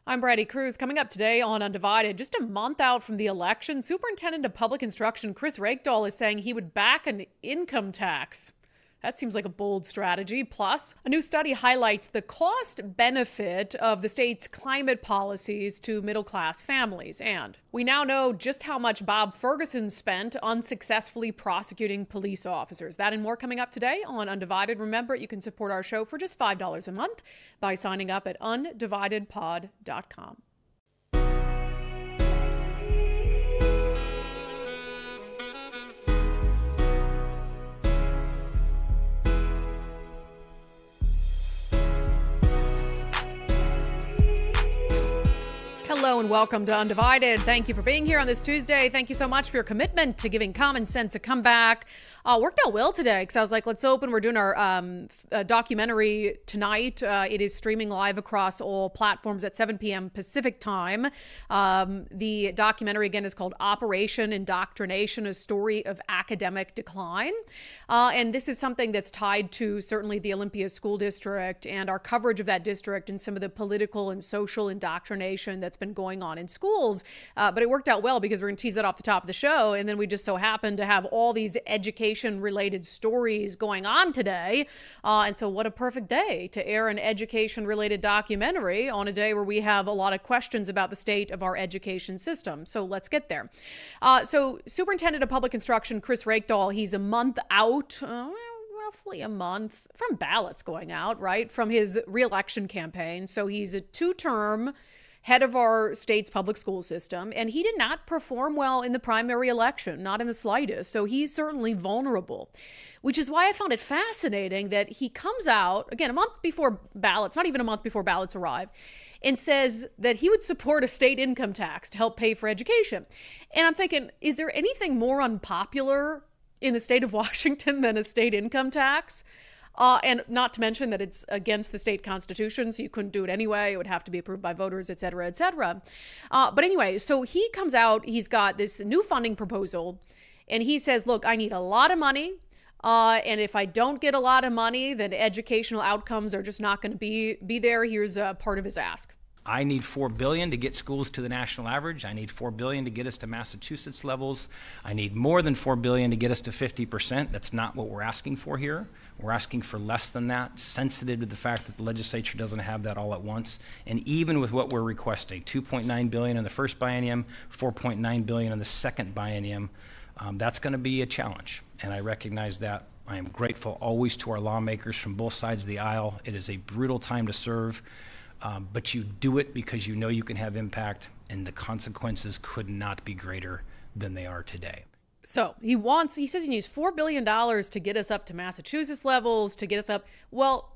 I'm Brandi. Kruse. Coming up today on Undivided, just a month out from the election, Superintendent of Public Instruction Kruse Reykdal is saying he would back an income tax. That seems like a bold strategy. Plus, a new study highlights the cost benefit of the state's climate policies to middle-class families. And we now know just how much Bob Ferguson spent unsuccessfully prosecuting police officers. That and more coming up today on Undivided. Remember, you can support our show for just $5 a month by signing up at undividedpod.com. Hello and welcome to Undivided. Thank you for being here on this Tuesday. Thank you so much for your commitment to giving common sense a comeback. Worked out well today because I was like, let's open. We're doing our documentary tonight. It is streaming live across all platforms at 7 p.m. Pacific time. The documentary, again, is called Operation Indoctrination, a story of academic decline. And this is something that's tied to certainly the Olympia School District and our coverage of that district and some of the political and social indoctrination that's been going on in schools. But it worked out well because we're going to tease that off the top of the show. And then we just so happen to have all these education-related stories going on today. And so what a perfect day to air an education-related documentary on a day where we have a lot of questions about the state of our education system. So let's get there. So Superintendent of Public Instruction Kruse Reykdal, he's a month out, roughly a month from ballots going out, right, from his re-election campaign. So he's a two-term head of our state's public school system, and he did not perform well in the primary election, not in the slightest. So he's certainly vulnerable, which is why I found it fascinating that he comes out, again, a month before ballots, not even a month before ballots arrive, and says that he would support a state income tax to help pay for education. And I'm thinking, is there anything more unpopular in the state of Washington than a state income tax? And not to mention that it's against the state constitution, so you couldn't do it anyway. It would have to be approved by voters, et cetera, et cetera. But anyway, so he comes out, he's got this new funding proposal, and he says, look, I need a lot of money. And if I don't get a lot of money, then educational outcomes are just not going to be there. Here's part of his ask. I need $4 billion to get schools to the national average. I need $4 billion to get us to Massachusetts levels. I need more than $4 billion to get us to 50%. That's not what we're asking for here. We're asking for less than that, sensitive to the fact that the legislature doesn't have that all at once. And even with what we're requesting, $2.9 billion in the first biennium, $4.9 billion in the second biennium, that's going to be a challenge. And I recognize that. I am grateful always to our lawmakers from both sides of the aisle. It is a brutal time to serve. But you do it because you know you can have impact, and the consequences could not be greater than they are today. So he says he needs $4 billion to get us up to Massachusetts levels, to get us up. Well,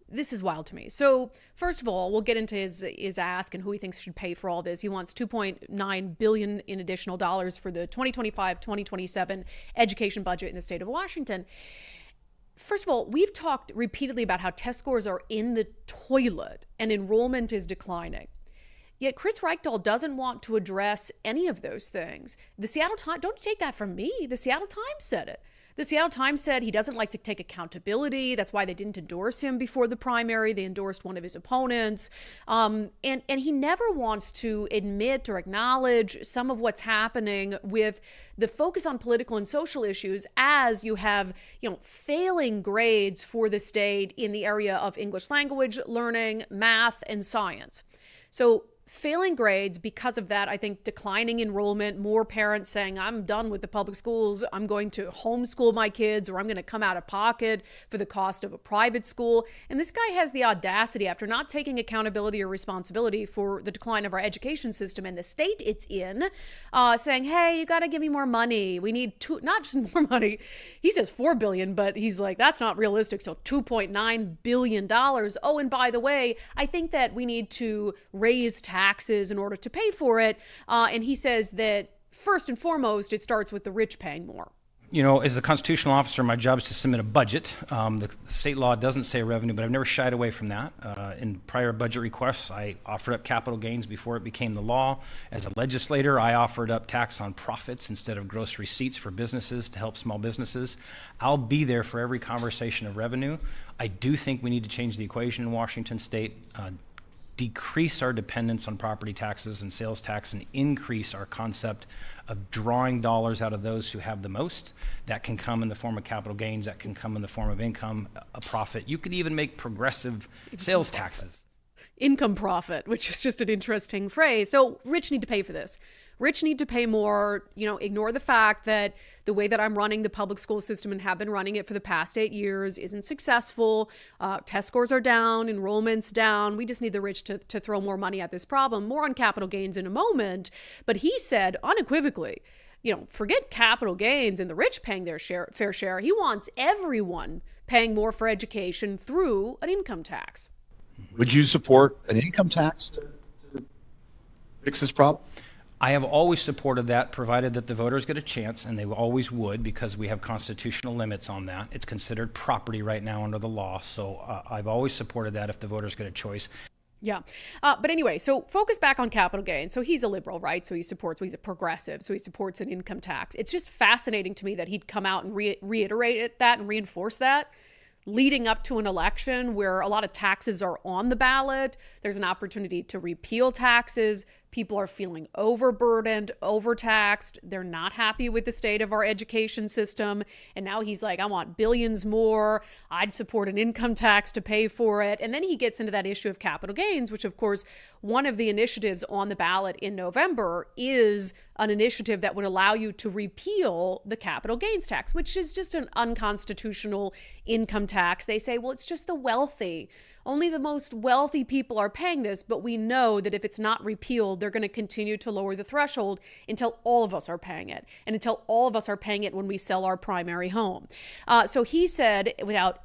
this is wild to me. So first of all, we'll get into his ask and who he thinks should pay for all this. He wants $2.9 billion in additional dollars for the 2025-2027 education budget in the state of Washington. First of all, we've talked repeatedly about how test scores are in the toilet and enrollment is declining. Yet Kruse Reykdal doesn't want to address any of those things. The Seattle Times, don't take that from me, the Seattle Times said it. The Seattle Times said he doesn't like to take accountability. That's why they didn't endorse him before the primary. They endorsed one of his opponents. And he never wants to admit or acknowledge some of what's happening with the focus on political and social issues as you have, failing grades for the state in the area of English language learning, math, and science. So failing grades because of that, I think declining enrollment, more parents saying, I'm done with the public schools. I'm going to homeschool my kids, or I'm going to come out of pocket for the cost of a private school. And this guy has the audacity, after not taking accountability or responsibility for the decline of our education system and the state it's in, saying, hey, you got to give me more money. We need not just more money. He says $4 billion, but he's like, that's not realistic. So $2.9 billion. Oh, and by the way, I think that we need to raise taxes in order to pay for it. And he says that first and foremost, it starts with the rich paying more. You know, as a constitutional officer, my job is to submit a budget. The state law doesn't say revenue, but I've never shied away from that. In prior budget requests, I offered up capital gains before it became the law. As a legislator, I offered up tax on profits instead of gross receipts for businesses to help small businesses. I'll be there for every conversation of revenue. I do think we need to change the equation in Washington State. decrease our dependence on property taxes and sales tax and increase our concept of drawing dollars out of those who have the most. That can come in the form of capital gains, that can come in the form of income, a profit. You could even make progressive sales taxes. Income profit, which is just an interesting phrase. So rich need to pay for this. Rich need to pay more, ignore the fact that the way that I'm running the public school system and have been running it for the past 8 years isn't successful. Test scores are down, enrollment's down. We just need the rich to throw more money at this problem. More on capital gains in a moment. But he said unequivocally, forget capital gains and the rich paying their fair share. He wants everyone paying more for education through an income tax. Would you support an income tax to fix this problem? I have always supported that, provided that the voters get a chance, and they always would, because we have constitutional limits on that. It's considered property right now under the law, so I've always supported that if the voters get a choice. Yeah. But anyway, so focus back on capital gains. So he's a liberal, right? So he's a progressive. So he supports an income tax. It's just fascinating to me that he'd come out and reiterate that and reinforce that leading up to an election where a lot of taxes are on the ballot. There's an opportunity to repeal taxes. People are feeling overburdened, overtaxed. They're not happy with the state of our education system. And now he's like, I want billions more. I'd support an income tax to pay for it. And then he gets into that issue of capital gains, which, of course, one of the initiatives on the ballot in November is an initiative that would allow you to repeal the capital gains tax, which is just an unconstitutional income tax. They say, well, it's just the wealthy. Only the most wealthy people are paying this, but we know that if it's not repealed, they're going to continue to lower the threshold until all of us are paying it, and until all of us are paying it when we sell our primary home. So he said,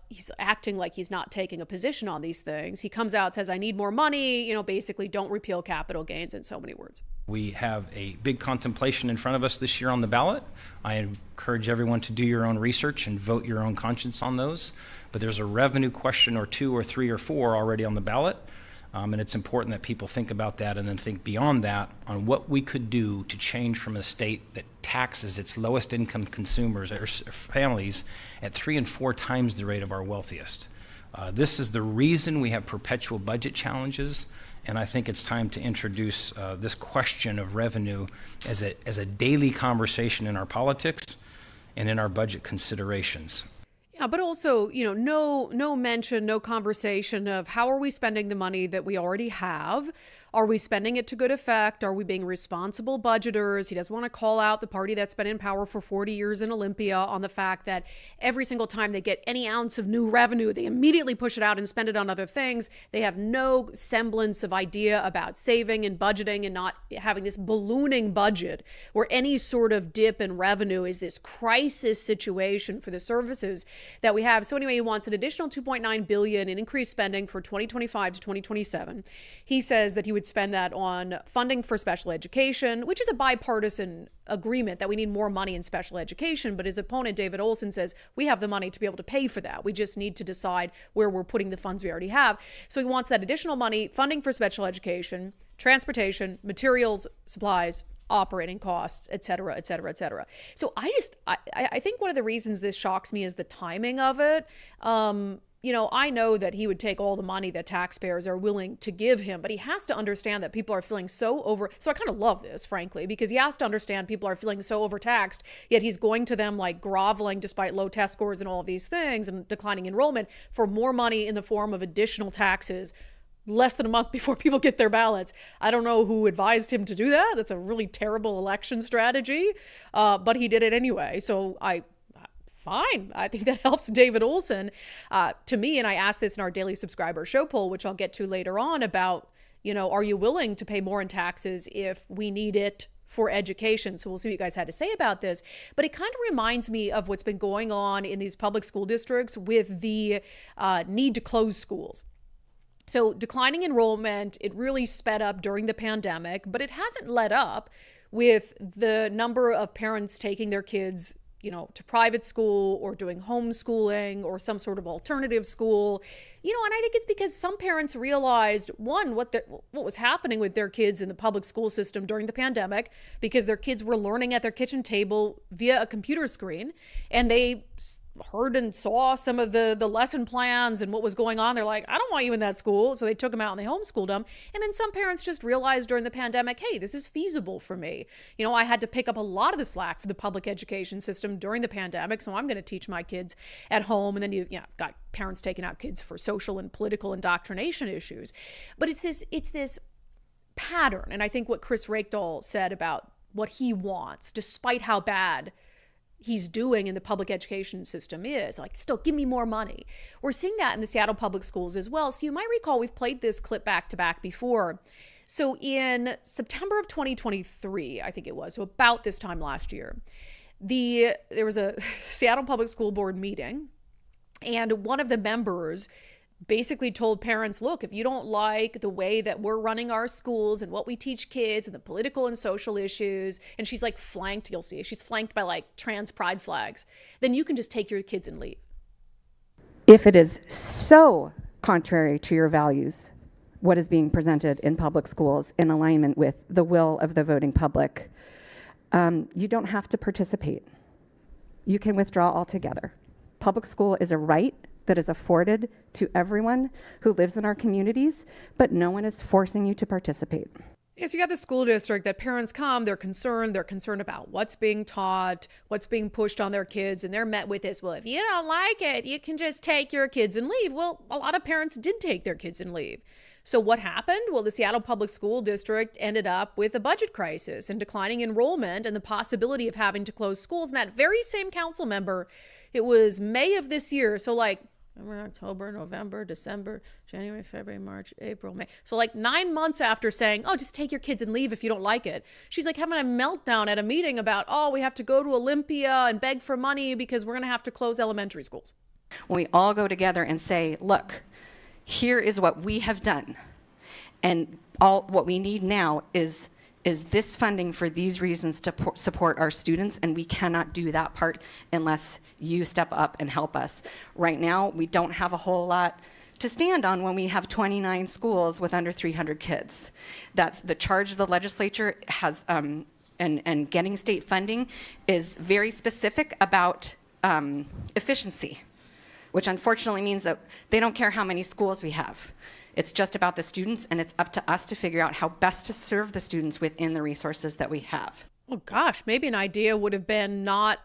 he's acting like he's not taking a position on these things. He comes out, says, I need more money, basically don't repeal capital gains in so many words. We have a big contemplation in front of us this year on the ballot. I encourage everyone to do your own research and vote your own conscience on those. But there's a revenue question or 2 or 3 or 4 already on the ballot. And it's important that people think about that and then think beyond that on what we could do to change from a state that taxes its lowest income consumers or families at 3 and 4 times the rate of our wealthiest. This is the reason we have perpetual budget challenges. And I think it's time to introduce this question of revenue as a daily conversation in our politics and in our budget considerations. Yeah, but also, no mention, no conversation of how are we spending the money that we already have? Are we spending it to good effect? Are we being responsible budgeters? He doesn't want to call out the party that's been in power for 40 years in Olympia on the fact that every single time they get any ounce of new revenue, they immediately push it out and spend it on other things. They have no semblance of idea about saving and budgeting and not having this ballooning budget where any sort of dip in revenue is this crisis situation for the services that we have. So anyway, he wants an additional $2.9 billion in increased spending for 2025 to 2027. He says that he would spend that on funding for special education, which is a bipartisan agreement that we need more money in special education. But his opponent, David Olson, says we have the money to be able to pay for that. We just need to decide where we're putting the funds we already have. So he wants that additional money, funding for special education, transportation, materials, supplies, operating costs, et cetera, et cetera, et cetera. So I think one of the reasons this shocks me is the timing of it. I know that he would take all the money that taxpayers are willing to give him, but he has to understand that people are feeling so I kind of love this, frankly, because he has to understand people are feeling so overtaxed, yet he's going to them like groveling despite low test scores and all of these things and declining enrollment for more money in the form of additional taxes less than a month before people get their ballots. I don't know who advised him to do that. That's a really terrible election strategy, but he did it anyway. So fine. I think that helps David Olson. To me, and I asked this in our daily subscriber show poll, which I'll get to later on, about, are you willing to pay more in taxes if we need it for education? So we'll see what you guys had to say about this. But it kind of reminds me of what's been going on in these public school districts with the need to close schools. So declining enrollment, it really sped up during the pandemic, but it hasn't let up with the number of parents taking their kids to private school or doing homeschooling or some sort of alternative school, and I think it's because some parents realized, one, what was happening with their kids in the public school system during the pandemic, because their kids were learning at their kitchen table via a computer screen, and they heard and saw some of the lesson plans and what was going on. They're like, I don't want you in that school. So they took them out and they homeschooled them. And then some parents just realized during the pandemic, hey, this is feasible for me. You know, I had to pick up a lot of the slack for the public education system during the pandemic. So I'm going to teach my kids at home. And then you got parents taking out kids for social and political indoctrination issues. But it's this pattern. And I think what Chris Reykdal said about what he wants, despite how bad he's doing in the public education system, is like, still give me more money. We're seeing that in the Seattle public schools as well. So you might recall we've played this clip back to back before. So in September of 2023, I think it was, so about this time last year, there was a Seattle Public School Board meeting, and one of the members basically told parents, look, if you don't like the way that we're running our schools and what we teach kids and the political and social issues, and she's like flanked, you'll see, she's flanked by like trans pride flags, then you can just take your kids and leave. If it is so contrary to your values, what is being presented in public schools in alignment with the will of the voting public, you don't have to participate. You can withdraw altogether. Public school is a right that is afforded to everyone who lives in our communities, but no one is forcing you to participate. Yes, you got the school district that parents come, they're concerned about what's being taught, what's being pushed on their kids, and they're met with this, well, if you don't like it, you can just take your kids and leave. Well, a lot of parents did take their kids and leave. So what happened? Well, the Seattle Public School District ended up with a budget crisis and declining enrollment and the possibility of having to close schools. And that very same council member, it was May of this year, so like October, November, December, January, February, March, April, May. So like 9 months after saying, oh, just take your kids and leave if you don't like it, she's like having a meltdown at a meeting about, oh, we have to go to Olympia and beg for money because we're going to have to close elementary schools. When we all go together and say, look, here is what we have done, and all what we need now is this funding for these reasons to support our students, and we cannot do that part unless you step up and help us. Right now, we don't have a whole lot to stand on when we have 29 schools with under 300 kids. That's the charge of the legislature has, and getting state funding is very specific about efficiency, which unfortunately means that they don't care how many schools we have. It's just about the students, and it's up to us to figure out how best to serve the students within the resources that we have. Well, gosh, maybe an idea would have been not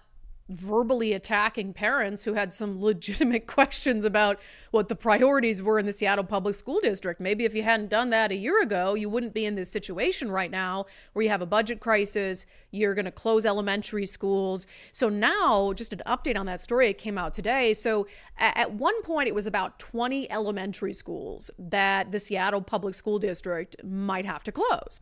verbally attacking parents who had some legitimate questions about what the priorities were in the Seattle Public School District. Maybe if you hadn't done that a year ago, you wouldn't be in this situation right now where you have a budget crisis, you're going to close elementary schools. So now, just an update on that story, it came out today. So at one point, it was about 20 elementary schools that the Seattle Public School District might have to close.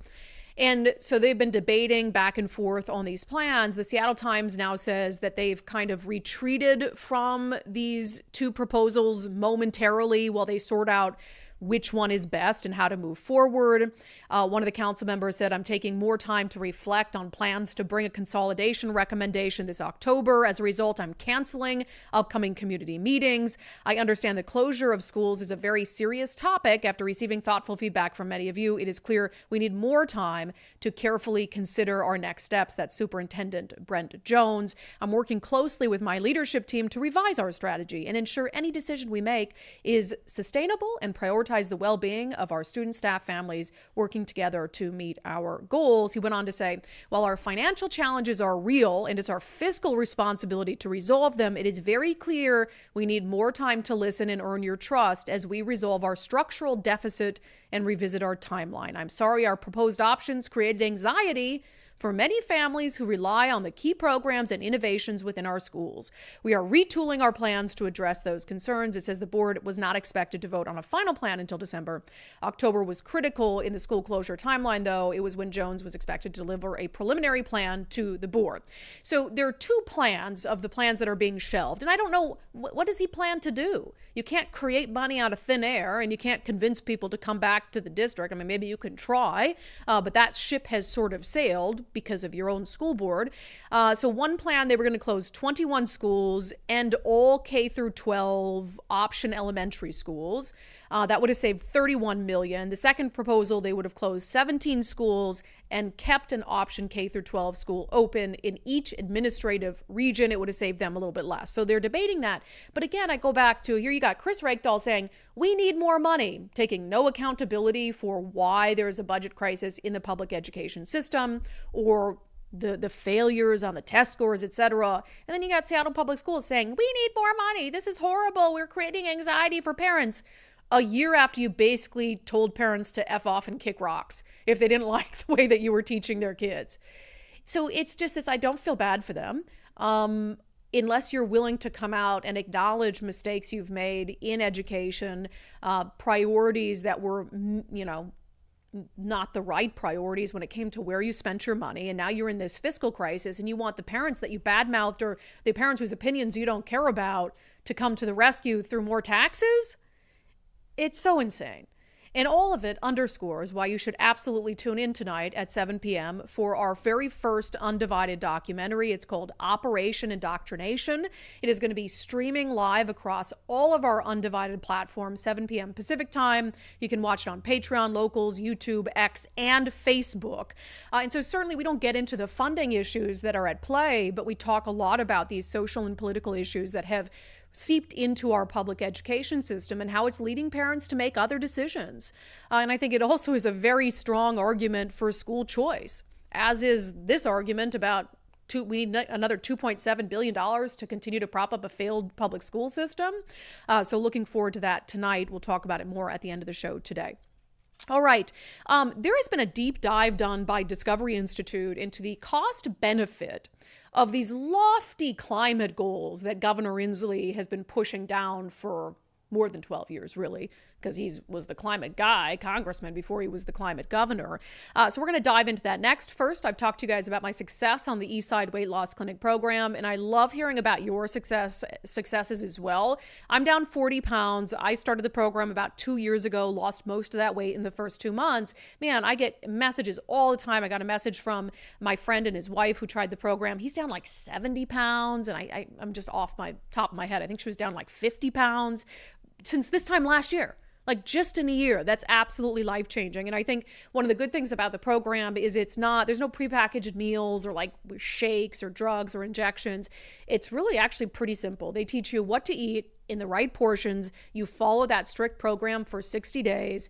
And so they've been debating back and forth on these plans. The Seattle Times now says that they've kind of retreated from these two proposals momentarily while they sort out which one is best and how to move forward. One of the council members said, I'm taking more time to reflect on plans to bring a consolidation recommendation this October. As a result, I'm canceling upcoming community meetings. I understand the closure of schools is a very serious topic. After receiving thoughtful feedback from many of you, it is clear we need more time to carefully consider our next steps. That's Superintendent Brandi Jones. I'm working closely with my leadership team to revise our strategy and ensure any decision we make is sustainable and prioritize the well-being of our students, staff, families, working together to meet our goals. He went on to say, while our financial challenges are real and it's our fiscal responsibility to resolve them, it is very clear we need more time to listen and earn your trust as we resolve our structural deficit and revisit our timeline. I'm sorry our proposed options created anxiety for many families who rely on the key programs and innovations within our schools. We are retooling our plans to address those concerns. It says the board was not expected to vote on a final plan until December. October was critical in the school closure timeline, though. It was when Jones was expected to deliver a preliminary plan to the board. So there are two plans of the plans that are being shelved. And I don't know, what does he plan to do? You can't create money out of thin air, and you can't convince people to come back to the district. I mean, maybe you can try, but that ship has sort of sailed. because of your own school board. So one plan, they were going to close 21 schools and all K through 12 option elementary schools. That would have saved $31 million. The second proposal, they would have closed 17 schools and kept an option K through 12 school open in each administrative region. It would have saved them a little bit less. So they're debating that. But again, I go back to here you got Kruse Reykdal saying, we need more money, taking no accountability for why there is a budget crisis in the public education system or the failures on the test scores, etc. And then you got Seattle Public Schools saying, we need more money. This is horrible. We're creating anxiety for parents. A year after you basically told parents to F off and kick rocks if they didn't like the way that you were teaching their kids. So it's just this, I don't feel bad for them. Unless you're willing to come out and acknowledge mistakes you've made in education, priorities that were, not the right priorities when it came to where you spent your money. And now you're in this fiscal crisis and you want the parents that you badmouthed or the parents whose opinions you don't care about to come to the rescue through more taxes? It's so insane. And all of it underscores why you should absolutely tune in tonight at 7 p.m. for our very first unDivided documentary. It's called Operation Indoctrination. It is going to be streaming live across all of our unDivided platforms, 7 p.m. Pacific time. You can watch it on Patreon, Locals, YouTube, X, and Facebook. And so certainly we don't get into the funding issues that are at play, but we talk a lot about these social and political issues that have seeped into our public education system and how it's leading parents to make other decisions. And I think it also is a very strong argument for school choice, as is this argument about we need another $2.7 billion to continue to prop up a failed public school system. So looking forward to that tonight. We'll talk about it more at the end of the show today. All right. There has been a deep dive done by Discovery Institute into the cost benefit of these lofty climate goals that Governor Inslee has been pushing down for more than 12 years, really, because he was the climate guy, congressman, before he was the climate governor. So we're going to dive into that next. First, I've talked to you guys about my success on the Eastside Weight Loss Clinic program, and I love hearing about your successes as well. I'm down 40 pounds. I started the program about 2 years ago, lost most of that weight in the first 2 months. Man, I get messages all the time. I got a message from my friend and his wife who tried the program. He's down like 70 pounds, and I'm just off my top of my head. I think she was down like 50 pounds since this time last year. Like just in a year. That's absolutely life-changing. And I think one of the good things about the program is there's no prepackaged meals or like shakes or drugs or injections. It's really actually pretty simple. They teach you what to eat in the right portions. You follow that strict program for 60 days.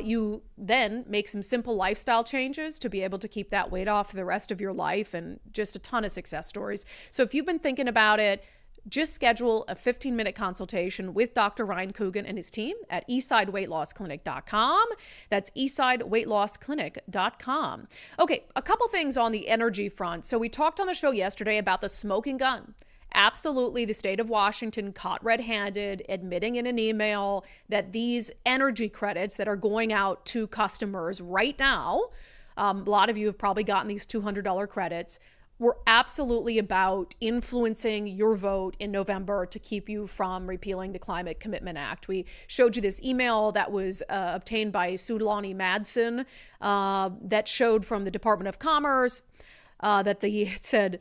You then make some simple lifestyle changes to be able to keep that weight off for the rest of your life, and just a ton of success stories. So if you've been thinking about it, just schedule a 15-minute consultation with Dr. Ryan Coogan and his team at eastsideweightlossclinic.com. That's eastsideweightlossclinic.com. Okay, a couple things on the energy front. So we talked on the show yesterday about the smoking gun. Absolutely, the state of Washington caught red-handed, admitting in an email that these energy credits that are going out to customers right now, a lot of you have probably gotten these $200 credits, were absolutely about influencing your vote in November to keep you from repealing the Climate Commitment Act. We showed you this email that was obtained by Sulani Madsen that showed from the Department of Commerce that it said,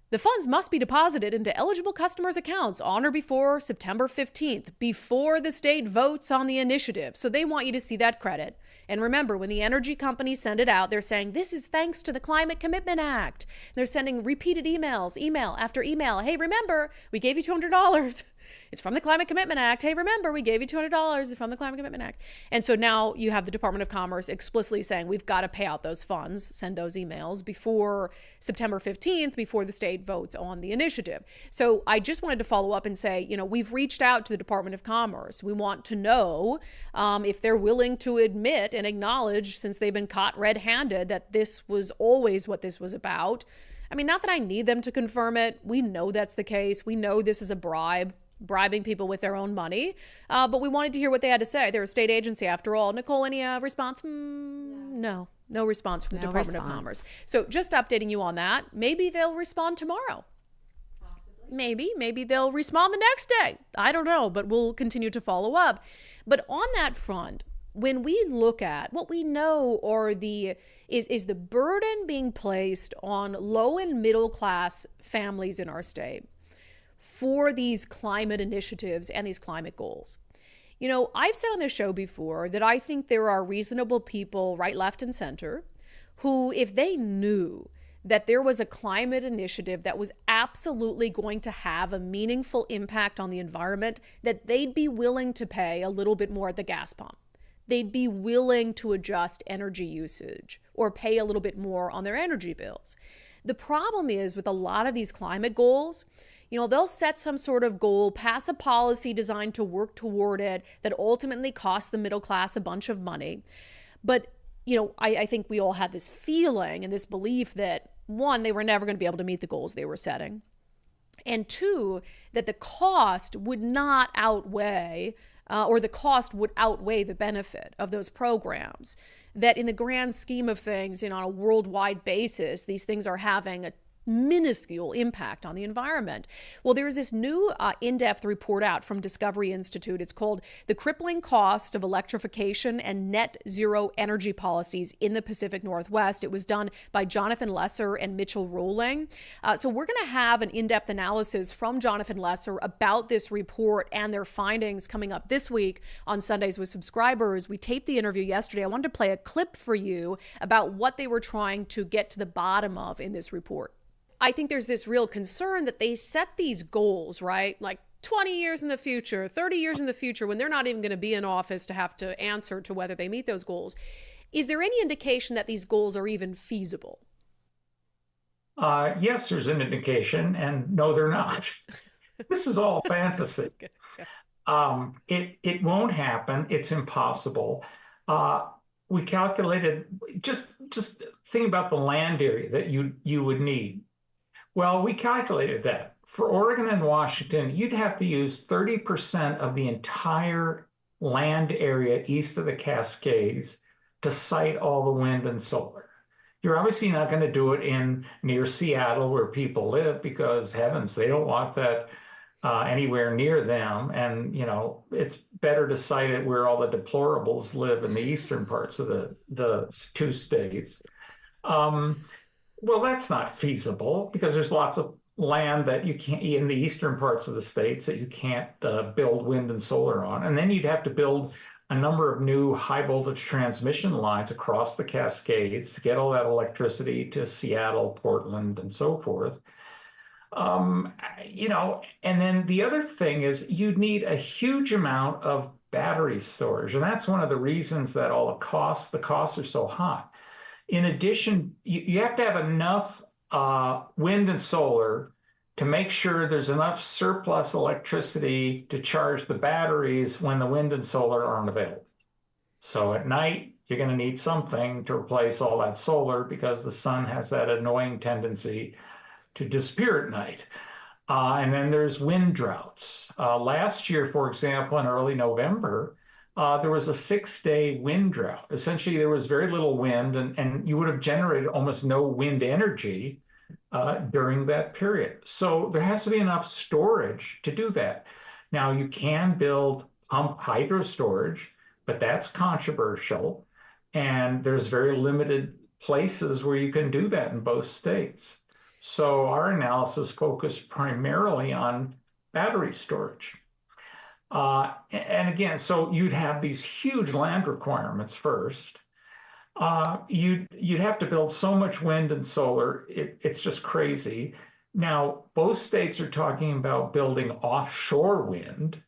the funds must be deposited into eligible customers' accounts on or before September 15th, before the state votes on the initiative. So they want you to see that credit. And remember, when the energy companies send it out, they're saying, this is thanks to the Climate Commitment Act. They're sending repeated emails, email after email. Hey, remember, we gave you $200. It's from the Climate Commitment Act. Hey, remember, we gave you $200. It's from the Climate Commitment Act. And so now you have the Department of Commerce explicitly saying we've got to pay out those funds, send those emails before September 15th, before the state votes on the initiative. So I just wanted to follow up and say, we've reached out to the Department of Commerce. We want to know if they're willing to admit and acknowledge, since they've been caught red-handed, that this was always what this was about. I mean, not that I need them to confirm it. We know that's the case. We know this is a bribe, bribing people with their own money. But we wanted to hear what they had to say. They're a state agency after all. Nicole, any response? No response from the Department of Commerce. So just updating you on that. Maybe they'll respond tomorrow. Possibly. Maybe they'll respond the next day. I don't know, but we'll continue to follow up. But on that front, when we look at what we know are is the burden being placed on low and middle class families in our state for these climate initiatives and these climate goals. You know, I've said on this show before that I think there are reasonable people, right, left, and center, who, if they knew that there was a climate initiative that was absolutely going to have a meaningful impact on the environment, that they'd be willing to pay a little bit more at the gas pump. They'd be willing to adjust energy usage or pay a little bit more on their energy bills. The problem is with a lot of these climate goals, you know, they'll set some sort of goal, pass a policy designed to work toward it that ultimately costs the middle class a bunch of money. But you know, I think we all had this feeling and this belief that, one, they were never going to be able to meet the goals they were setting, and two, that the cost would not outweigh, or the cost would outweigh the benefit of those programs. That in the grand scheme of things, you know, on a worldwide basis, these things are having a minuscule impact on the environment. Well, there's this new in-depth report out from Discovery Institute. It's called The Crippling Cost of Electrification and Net Zero Energy Policies in the Pacific Northwest. It was done by Jonathan Lesser and Mitchell Rowling. So we're going to have an in-depth analysis from Jonathan Lesser about this report and their findings coming up this week on Sundays with Subscribers. We taped the interview yesterday. I wanted to play a clip for you about what they were trying to get to the bottom of in this report. I think there's this real concern that they set these goals, right? Like 20 years in the future, 30 years in the future, when they're not even going to be in office to have to answer to whether they meet those goals. Is there any indication that these goals are even feasible? Yes, there's an indication, and no, they're not. This is all fantasy. It won't happen. It's impossible. We calculated, just think about the land area that you would need. Well, we calculated that. For Oregon and Washington, you'd have to use 30% of the entire land area east of the Cascades to site all the wind and solar. You're obviously not going to do it near Seattle where people live, because heavens, they don't want that anywhere near them. And, you know, it's better to site it where all the deplorables live in the eastern parts of the two states. Well, that's not feasible, because there's lots of land that you can't, in the eastern parts of the states, that you can't build wind and solar on. And then you'd have to build a number of new high voltage transmission lines across the Cascades to get all that electricity to Seattle, Portland, and so forth. You know, and then the other thing is you'd need a huge amount of battery storage. And that's one of the reasons that all the costs are so high. In addition, you have to have enough wind and solar to make sure there's enough surplus electricity to charge the batteries when the wind and solar aren't available. So at night, you're going to need something to replace all that solar, because the sun has that annoying tendency to disappear at night. And then there's wind droughts. Last year, for example, in early November, there was a 6-day wind drought. Essentially, there was very little wind, and you would have generated almost no wind energy during that period. So there has to be enough storage to do that. Now, you can build pump hydro storage, but that's controversial. And there's very limited places where you can do that in both states. So our analysis focused primarily on battery storage. And again, so you'd have these huge land requirements first. You'd have to build so much wind and solar, it's just crazy. Now, both states are talking about building offshore wind.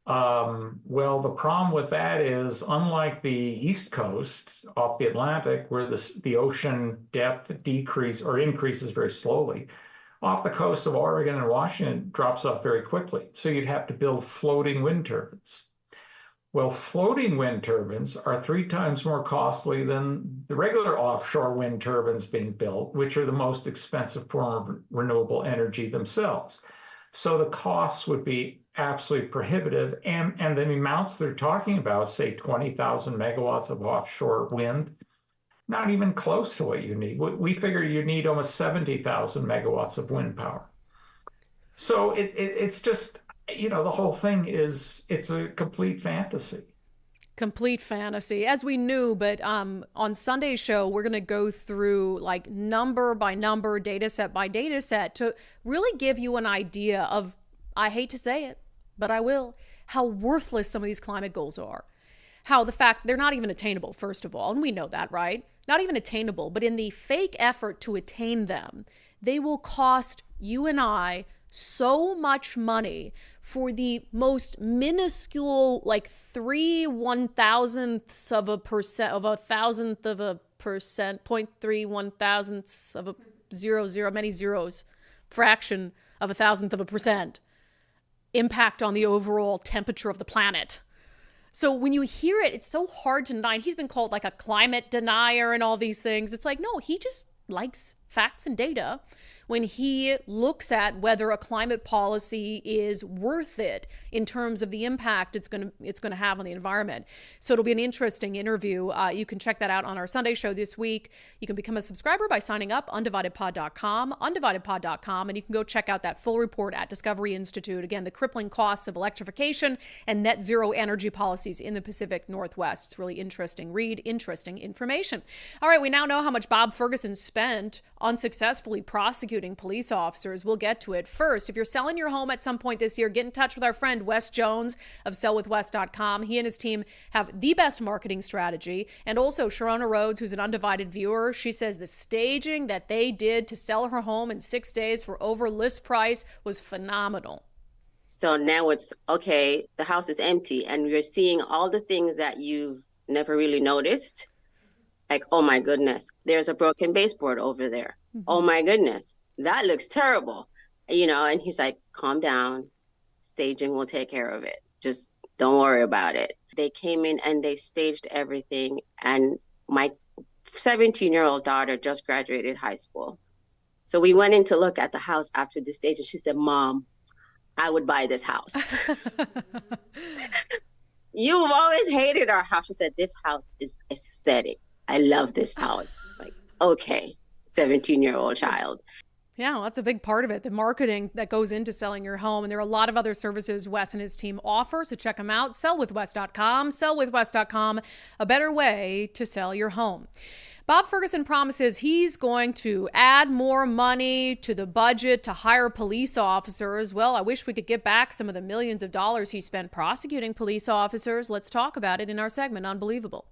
Well, the problem with that is, unlike the East Coast off the Atlantic, where the ocean depth increases very slowly, off the coast of Oregon and Washington, it drops off very quickly. So you'd have to build floating wind turbines. Well, floating wind turbines are 3 times more costly than the regular offshore wind turbines being built, which are the most expensive form of renewable energy themselves. So the costs would be absolutely prohibitive. And the amounts they're talking about, say 20,000 megawatts of offshore wind, not even close to what you need. We figure you need almost 70,000 megawatts of wind power. So it's just, you know, the whole thing it's a complete fantasy. Complete fantasy, as we knew. But on Sunday's show, we're going to go through like number by number, data set by data set to really give you an idea of, I hate to say it, but I will, how worthless some of these climate goals are. How the fact they're not even attainable, first of all, and we know that, right? Not even attainable, but in the fake effort to attain them, they will cost you and I so much money for the most minuscule, like 3/1000ths of a percent of a thousandth of a percent, 0.3/1000ths of a zero, many zeros, fraction of a thousandth of a percent impact on the overall temperature of the planet. So when you hear it, it's so hard to deny. He's been called like a climate denier and all these things. It's like, no, he just likes facts and data when he looks at whether a climate policy is worth it in terms of the impact it's going to have on the environment. So it'll be an interesting interview. You can check that out on our Sunday show this week. You can become a subscriber by signing up, undividedpod.com, undividedpod.com, and you can go check out that full report at Discovery Institute. Again, the crippling costs of electrification and net zero energy policies in the Pacific Northwest. It's really interesting read, interesting information. All right, we now know how much Bob Ferguson spent unsuccessfully prosecuting police officers. We'll get to it. First, if you're selling your home at some point this year, get in touch with our friend Wes Jones of sellwithwes.com. He and his team have the best marketing strategy. And also Sharona Rhodes, who's an undivided viewer, she says the staging that they did to sell her home in 6 days for over list price was phenomenal. So now it's, okay, the house is empty and you're seeing all the things that you've never really noticed. Like, oh my goodness, there's a broken baseboard over there. Mm-hmm. Oh my goodness, that looks terrible. And he's like, calm down. Staging will take care of it. Just don't worry about it. They came in and they staged everything. And my 17-year-old daughter just graduated high school. So we went in to look at the house after the stage. And she said, Mom, I would buy this house. You've always hated our house. She said, this house is aesthetic. I love this house. Like, okay, 17-year-old child. Yeah, well, that's a big part of it, the marketing that goes into selling your home. And there are a lot of other services Wes and his team offer, so check them out. Sellwithwes.com, sellwithwes.com, a better way to sell your home. Bob Ferguson promises he's going to add more money to the budget to hire police officers. Well, I wish we could get back some of the millions of dollars he spent prosecuting police officers. Let's talk about it in our segment, Unbelievable.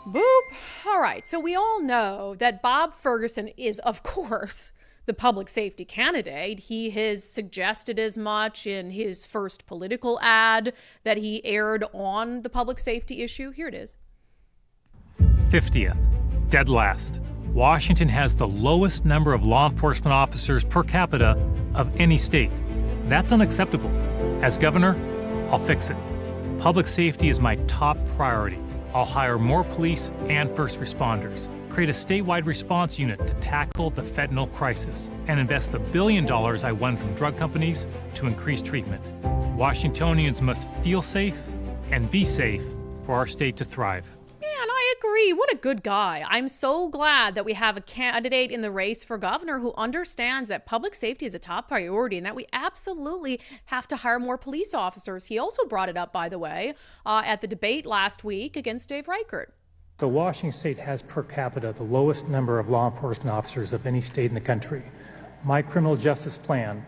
Boop. All right. So we all know that Bob Ferguson is, of course, the public safety candidate. He has suggested as much in his first political ad that he aired on the public safety issue. Here it is. 50th, dead last. Washington has the lowest number of law enforcement officers per capita of any state. That's unacceptable. As governor, I'll fix it. Public safety is my top priority. I'll hire more police and first responders, create a statewide response unit to tackle the fentanyl crisis, and invest the $1 billion I won from drug companies to increase treatment. Washingtonians must feel safe and be safe for our state to thrive. Man, I agree. What a good guy. I'm so glad that we have a candidate in the race for governor who understands that public safety is a top priority and that we absolutely have to hire more police officers. He also brought it up, by the way, at the debate last week against Dave Reichert. So Washington State has per capita the lowest number of law enforcement officers of any state in the country. My criminal justice plan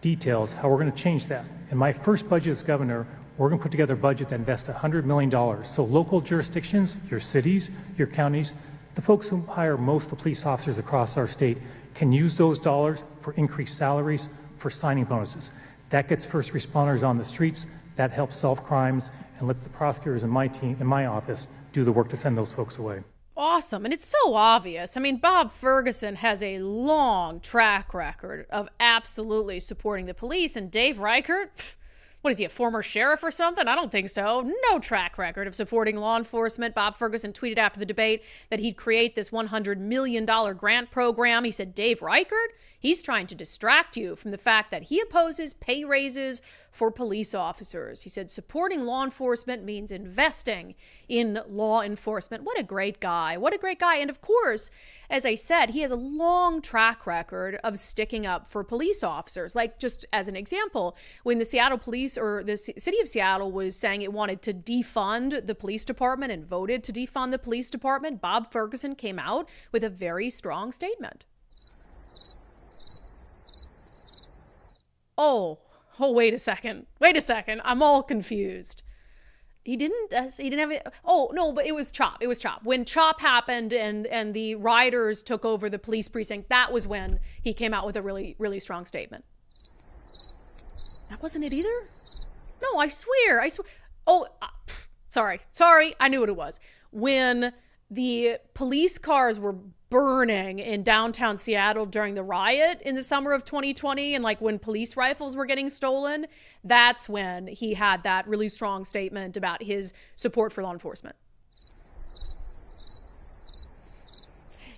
details how we're going to change that. In my first budget as governor, we're going to put together a budget that invests $100 million. So local jurisdictions, your cities, your counties, the folks who hire most of the police officers across our state can use those dollars for increased salaries, for signing bonuses. That gets first responders on the streets. That helps solve crimes and lets the prosecutors in my team, in my office, do the work to send those folks away. Awesome. And it's so obvious. I mean, Bob Ferguson has a long track record of absolutely supporting the police. And Dave Reichert, what is he, a former sheriff or something? I don't think so. No track record of supporting law enforcement. Bob Ferguson tweeted after the debate that he'd create this $100 million grant program. He said, Dave Reichert, he's trying to distract you from the fact that he opposes pay raises for police officers. He said supporting law enforcement means investing in law enforcement. What a great guy. What a great guy. And of course, as I said, he has a long track record of sticking up for police officers. Like, just as an example, when the Seattle police, or the city of Seattle, was saying it wanted to defund the police department and voted to defund the police department, Bob Ferguson came out with a very strong statement. Oh, wait a second. I'm all confused. He didn't have it. Oh, no, but it was CHOP. When CHOP happened and the rioters took over the police precinct, that was when he came out with a really, really strong statement. That wasn't it either? No, I swear. Oh, sorry. I knew what it was. When the police cars were burning in downtown Seattle during the riot in the summer of 2020, and like when police rifles were getting stolen, that's when he had that really strong statement about his support for law enforcement.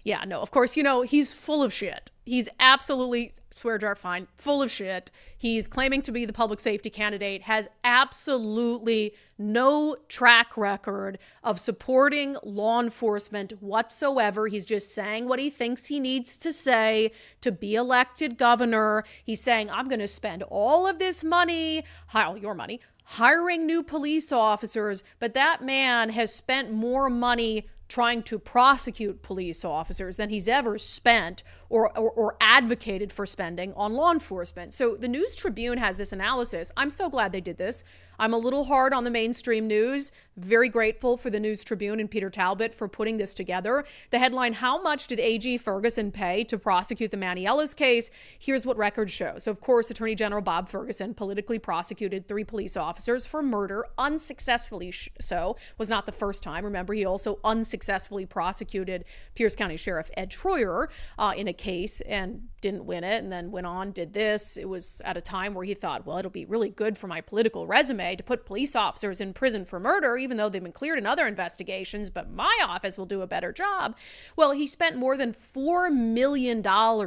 Yeah, no, of course, he's full of shit. He's absolutely, swear jar fine, full of shit. He's claiming to be the public safety candidate, has absolutely no track record of supporting law enforcement whatsoever. He's just saying what he thinks he needs to say to be elected governor. He's saying, I'm going to spend all of this money, your money, hiring new police officers, but that man has spent more money trying to prosecute police officers than he's ever spent or advocated for spending on law enforcement. So the News Tribune has this analysis. I'm so glad they did this. I'm a little hard on the mainstream news. Very grateful for the News Tribune and Peter Talbot for putting this together. The headline, how much did AG Ferguson pay to prosecute the Manny Ellis case? Here's what records show. So, of course, Attorney General Bob Ferguson politically prosecuted 3 police officers for murder, unsuccessfully so. Was not the first time. Remember, he also unsuccessfully prosecuted Pierce County Sheriff Ed Troyer in a case and didn't win it, and then went on, did this. It was at a time where he thought, well, it'll be really good for my political resume to put police officers in prison for murder, even though they've been cleared in other investigations, but my office will do a better job. Well, he spent more than $4 million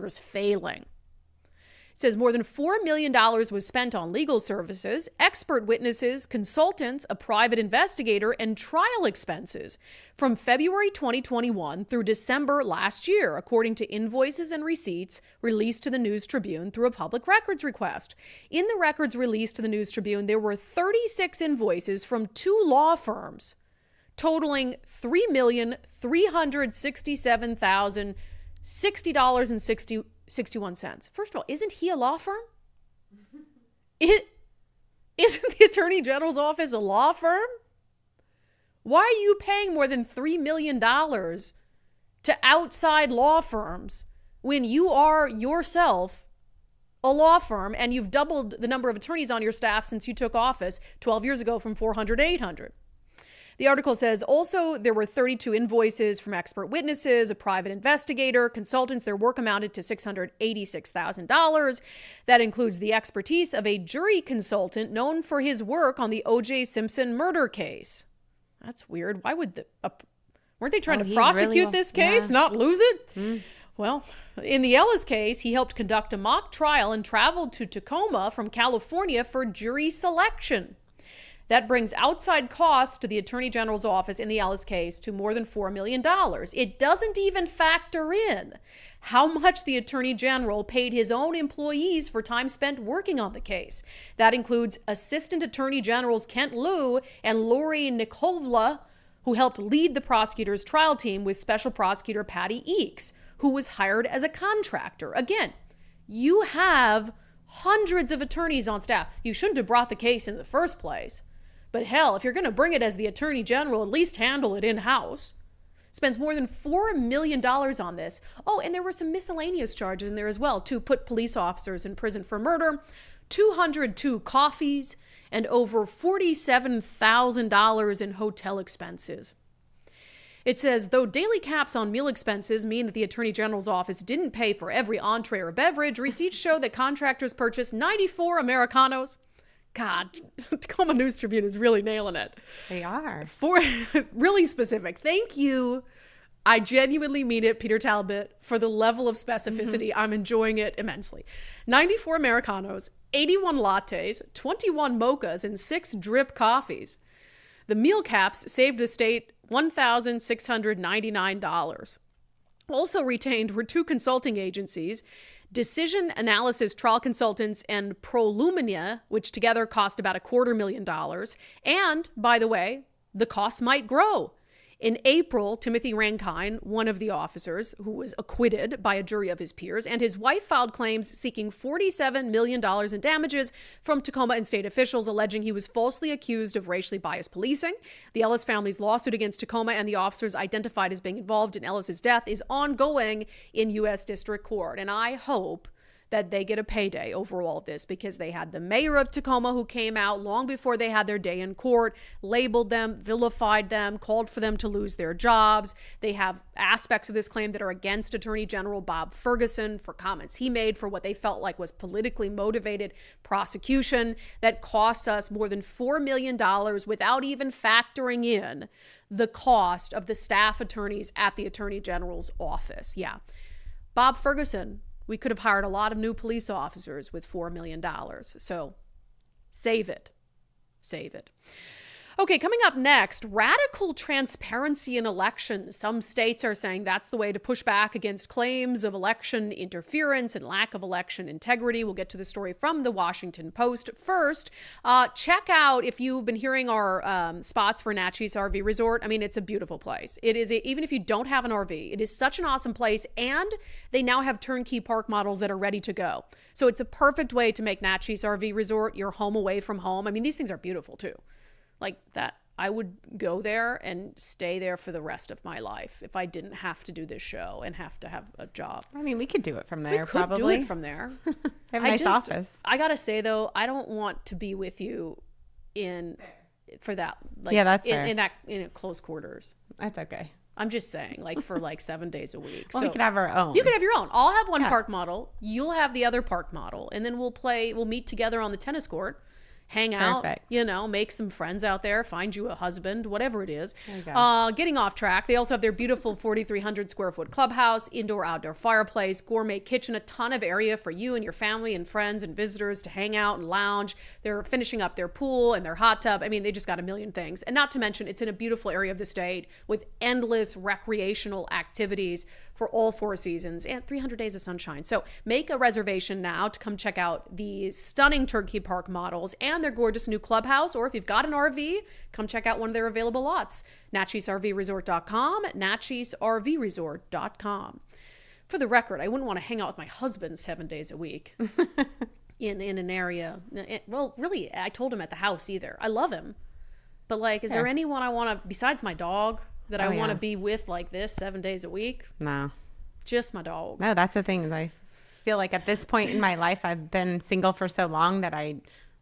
failing. It says more than $4 million was spent on legal services, expert witnesses, consultants, a private investigator, and trial expenses from February 2021 through December last year, according to invoices and receipts released to the News Tribune through a public records request. In the records released to the News Tribune, there were 36 invoices from 2 law firms, totaling $3,367,060.61. First of all, isn't he a law firm? Isn't the Attorney General's office a law firm? Why are you paying more than $3 million to outside law firms when you are yourself a law firm and you've doubled the number of attorneys on your staff since you took office 12 years ago from 400 to 800? The article says also there were 32 invoices from expert witnesses, a private investigator, consultants. Their work amounted to $686,000. That includes the expertise of a jury consultant known for his work on the O.J. Simpson murder case. That's weird. Why would weren't they trying to prosecute this case, not lose it? Well, in the Ellis case, he helped conduct a mock trial and traveled to Tacoma from California for jury selection. That brings outside costs to the Attorney General's office in the Ellis case to more than $4 million. It doesn't even factor in how much the Attorney General paid his own employees for time spent working on the case. That includes Assistant Attorney Generals Kent Liu and Lori Nikovla, who helped lead the prosecutor's trial team with Special Prosecutor Patty Eakes, who was hired as a contractor. Again, you have hundreds of attorneys on staff. You shouldn't have brought the case in the first place. But hell, if you're going to bring it as the Attorney General, at least handle it in-house. Spends more than $4 million on this. Oh, and there were some miscellaneous charges in there as well to put police officers in prison for murder, 202 coffees, and over $47,000 in hotel expenses. It says, though daily caps on meal expenses mean that the Attorney General's office didn't pay for every entree or beverage, receipts show that contractors purchased 94 Americanos. God, Tacoma News Tribune is really nailing it. They are. For really specific. Thank you, I genuinely mean it, Peter Talbot, for the level of specificity. I'm enjoying it immensely. 94 Americanos, 81 lattes, 21 mochas, and 6 drip coffees. The meal caps saved the state $1,699. Also retained were 2 consulting agencies, Decision Analysis Trial Consultants and Prolumina, which together cost about $250,000. And, by the way, the costs might grow. In April, Timothy Rankine, one of the officers who was acquitted by a jury of his peers, and his wife filed claims seeking $47 million in damages from Tacoma and state officials, alleging he was falsely accused of racially biased policing. The Ellis family's lawsuit against Tacoma and the officers identified as being involved in Ellis's death is ongoing in U.S. District Court. And I hope that they get a payday over all of this, because they had the mayor of Tacoma who came out long before they had their day in court, labeled them, vilified them, called for them to lose their jobs. They have aspects of this claim that are against Attorney General Bob Ferguson for comments he made for what they felt like was politically motivated prosecution that costs us more than $4 million without even factoring in the cost of the staff attorneys at the Attorney General's office. Yeah. Bob Ferguson, we could have hired a lot of new police officers with $4 million. So save it. Save it. Okay, coming up next, radical transparency in elections. Some states are saying that's the way to push back against claims of election interference and lack of election integrity. We'll get to the story from the Washington Post. First, check out, if you've been hearing our spots for Natchez RV Resort. I mean, it's a beautiful place. It is, even if you don't have an RV, it is such an awesome place. And they now have turnkey park models that are ready to go. So it's a perfect way to make Natchez RV Resort your home away from home. I mean, these things are beautiful too. Like that, I would go there and stay there for the rest of my life if I didn't have to do this show and have to have a job. I mean, we could do it from there, We could probably. do it from there. Have a nice office. I gotta say though, I don't want to be with you for that. Like, yeah, that's fair. In close quarters. That's okay. I'm just saying, like for like 7 days a week. Well, so we could have our own. You could have your own. I'll have one park model. You'll have the other park model, and then we'll meet together on the tennis court. Hang out, Perfect. Make some friends out there, find you a husband, whatever it is. There you go. Getting off track, they also have their beautiful 4,300 square foot clubhouse, indoor-outdoor fireplace, gourmet kitchen, a ton of area for you and your family and friends and visitors to hang out and lounge. They're finishing up their pool and their hot tub. I mean, they just got a million things. And not to mention, it's in a beautiful area of the state with endless recreational activities for all 4 seasons and 300 days of sunshine. So make a reservation now to come check out the stunning turkey park models and their gorgeous new clubhouse. Or if you've got an RV, come check out one of their available lots. NatchezRVResort.com, NatchezRVResort.com. For the record, I wouldn't want to hang out with my husband 7 days a week in an area. Well, really, I told him at the house either. I love him. But like, is there anyone I want to, besides my dog, that I want to be with like this 7 days a week? No. Just my dog. No, that's the thing. I feel like at this point in my life, I've been single for so long that I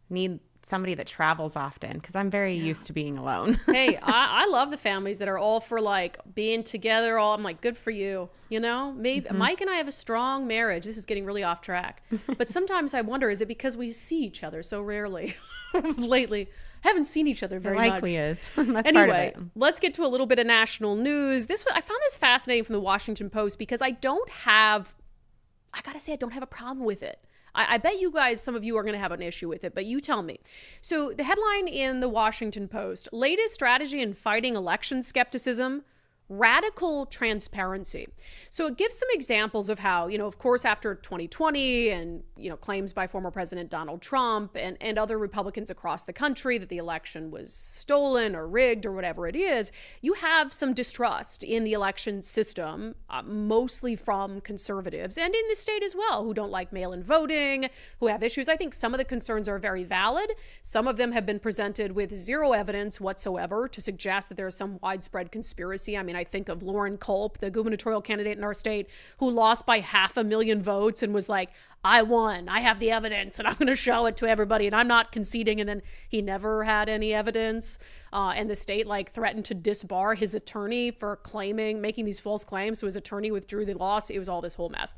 need somebody that travels often because I'm very used to being alone. Hey, I love the families that are all for like being together. I'm like, good for you. Maybe Mike and I have a strong marriage. This is getting really off track. But sometimes I wonder, is it because we see each other so rarely lately? Haven't seen each other very much. It likely is. That's anyway, part of it. Let's get to a little bit of national news. I found this fascinating from the Washington Post because I gotta say, I don't have a problem with it. I bet you guys, some of you are going to have an issue with it, but you tell me. So the headline in the Washington Post, latest strategy in fighting election skepticism, radical transparency. So it gives some examples of how, of course, after 2020 and, claims by former President Donald Trump and other Republicans across the country that the election was stolen or rigged or whatever it is, you have some distrust in the election system, mostly from conservatives and in the state as well, who don't like mail-in voting, who have issues. I think some of the concerns are very valid. Some of them have been presented with zero evidence whatsoever to suggest that there is some widespread conspiracy. I mean, I think of Lauren Culp, the gubernatorial candidate in our state, who lost by 500,000 votes and was like, I won, I have the evidence, and I'm going to show it to everybody, and I'm not conceding. And then he never had any evidence. And the state threatened to disbar his attorney for making these false claims. So his attorney withdrew the loss. It was all this whole mess.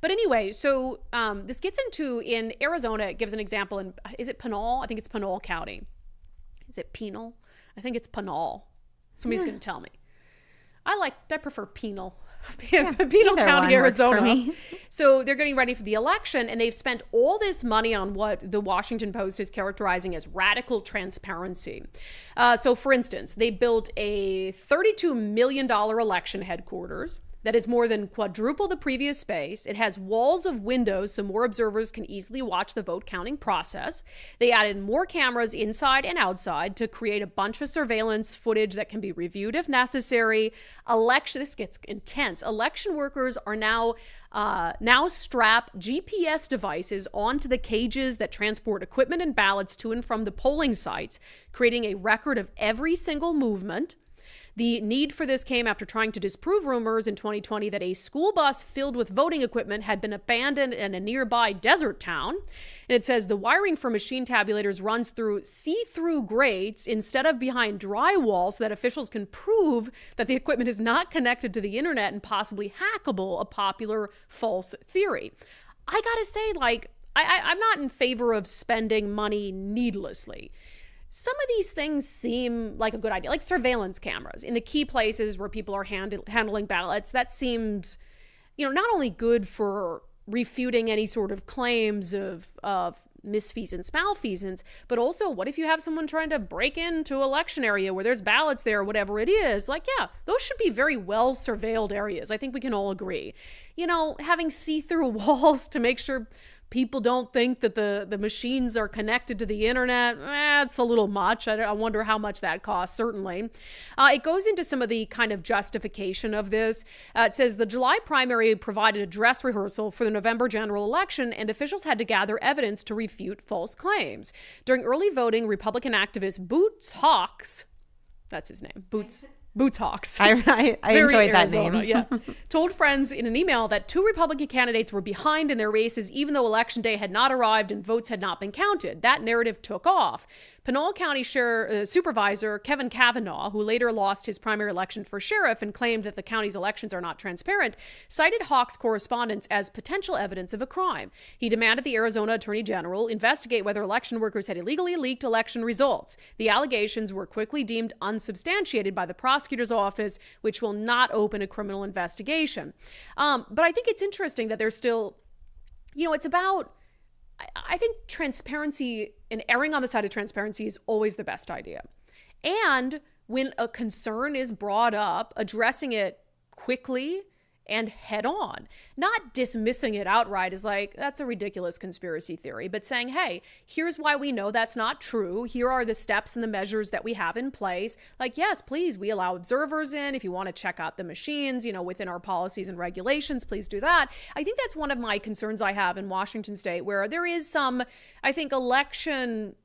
But anyway, so this gets into, in Arizona, it gives an example in, is it Pinal? I think it's Pinal County. Is it Penal? I think it's Pinal. Somebody's going to tell me. I prefer Penal. Yeah, Pinal either County, one works for Arizona. me. So they're getting ready for the election, and they've spent all this money on what the Washington Post is characterizing as radical transparency. So, for instance, they built a $32 million election headquarters that is more than quadruple the previous space. It has walls of windows so more observers can easily watch the vote counting process. They added more cameras inside and outside to create a bunch of surveillance footage that can be reviewed if necessary. This gets intense. Election workers are now strap GPS devices onto the cages that transport equipment and ballots to and from the polling sites, creating a record of every single movement. The need for this came after trying to disprove rumors in 2020 that a school bus filled with voting equipment had been abandoned in a nearby desert town. And it says the wiring for machine tabulators runs through see-through grates instead of behind drywall so that officials can prove that the equipment is not connected to the internet and possibly hackable, a popular false theory. I gotta say, I'm not in favor of spending money needlessly. Some of these things seem like a good idea, like surveillance cameras in the key places where people are handling ballots. That seems, not only good for refuting any sort of claims of misfeasance, malfeasance, but also what if you have someone trying to break into election area where there's ballots there or whatever it is? Those should be very well surveilled areas. I think we can all agree. Having see-through walls to make sure people don't think that the machines are connected to the internet, it's a little much. I wonder how much that costs, certainly. It goes into some of the kind of justification of this. It says the July primary provided a dress rehearsal for the November general election, and officials had to gather evidence to refute false claims. During early voting, Republican activist Boots Hawks, that's his name, Boots Hawks. I enjoyed that Arizona, name. Yeah. Told friends in an email that 2 Republican candidates were behind in their races even though election day had not arrived and votes had not been counted. That narrative took off. Pinal County Supervisor Kevin Kavanaugh, who later lost his primary election for sheriff and claimed that the county's elections are not transparent, cited Hawks' correspondence as potential evidence of a crime. He demanded the Arizona Attorney General investigate whether election workers had illegally leaked election results. The allegations were quickly deemed unsubstantiated by the prosecutor's office, which will not open a criminal investigation. But I think it's interesting that there's still, it's about, I think transparency and erring on the side of transparency is always the best idea. And when a concern is brought up, addressing it quickly and head on, not dismissing it outright as that's a ridiculous conspiracy theory, but saying, hey, here's why we know that's not true. Here are the steps and the measures that we have in place. Yes, please, we allow observers in. If you want to check out the machines, within our policies and regulations, please do that. I think that's one of my concerns I have in Washington state, where there is some, I think, election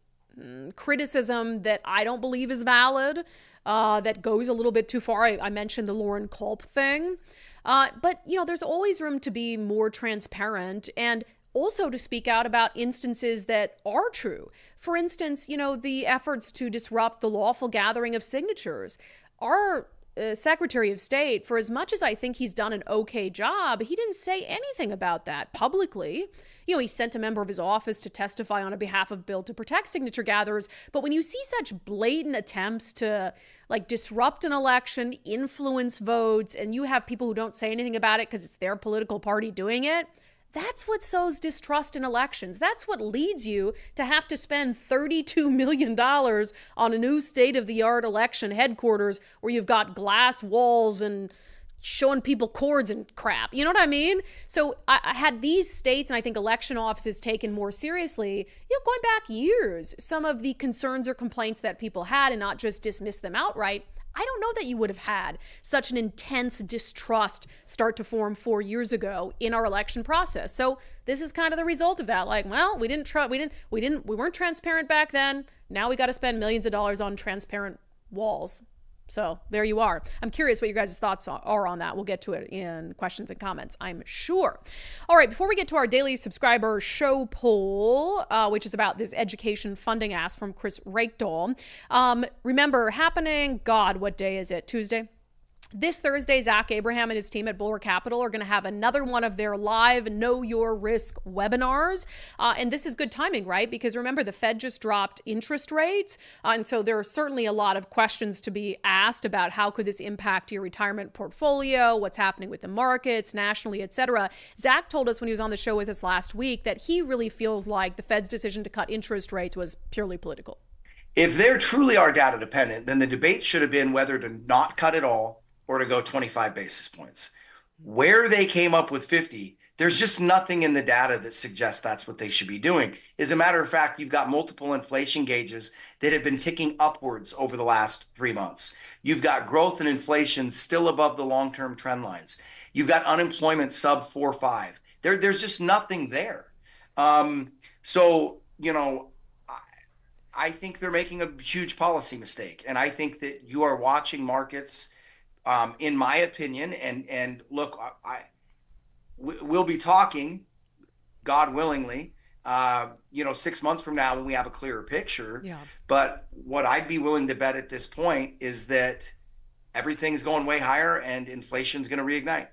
criticism that I don't believe is valid, that goes a little bit too far. I mentioned the Lauren Culp thing. But there's always room to be more transparent and also to speak out about instances that are true. For instance, the efforts to disrupt the lawful gathering of signatures. Our Secretary of State, for as much as I think he's done an okay job, he didn't say anything about that publicly. He sent a member of his office to testify on behalf of a bill to protect signature gatherers. But when you see such blatant attempts to disrupt an election, influence votes, and you have people who don't say anything about it because it's their political party doing it, that's what sows distrust in elections. That's what leads you to have to spend $32 million on a new state-of-the-art election headquarters where you've got glass walls and showing people cords and crap. You know what I mean? So I had these states and I think election offices taken more seriously, going back years, some of the concerns or complaints that people had and not just dismiss them outright, I don't know that you would have had such an intense distrust start to form 4 years ago in our election process. So this is kind of the result of that. We weren't transparent back then. Now we got to spend millions of dollars on transparent walls. So there you are. I'm curious what your guys' thoughts are on that. We'll get to it in questions and comments, I'm sure. All right, before we get to our daily subscriber show poll, which is about this education funding ask from Reykdal. Remember, happening, God, what day is it? Tuesday? This Thursday, Zach Abraham and his team at Bulwer Capital are going to have another one of their live Know Your Risk webinars. And this is good timing, right? Because remember, the Fed just dropped interest rates. And so there are certainly a lot of questions to be asked about how could this impact your retirement portfolio, what's happening with the markets, nationally, et cetera. Zach told us when he was on the show with us last week that he really feels like the Fed's decision to cut interest rates was purely political. If they truly are data dependent, then the debate should have been whether to not cut at all or to go 25 basis points. Where they came up with 50, there's just nothing in the data that suggests that's what they should be doing. As a matter of fact, you've got multiple inflation gauges that have been ticking upwards over the last 3 months. You've got growth and inflation still above the long-term trend lines. You've got unemployment sub 4.5. There's just nothing there. So, you know, I think they're making a huge policy mistake. And I think that you are watching markets, in my opinion, and look, we'll be talking, God willingly, 6 months from now when we have a clearer picture. Yeah. But what I'd be willing to bet at this point is that everything's going way higher and inflation's going to reignite.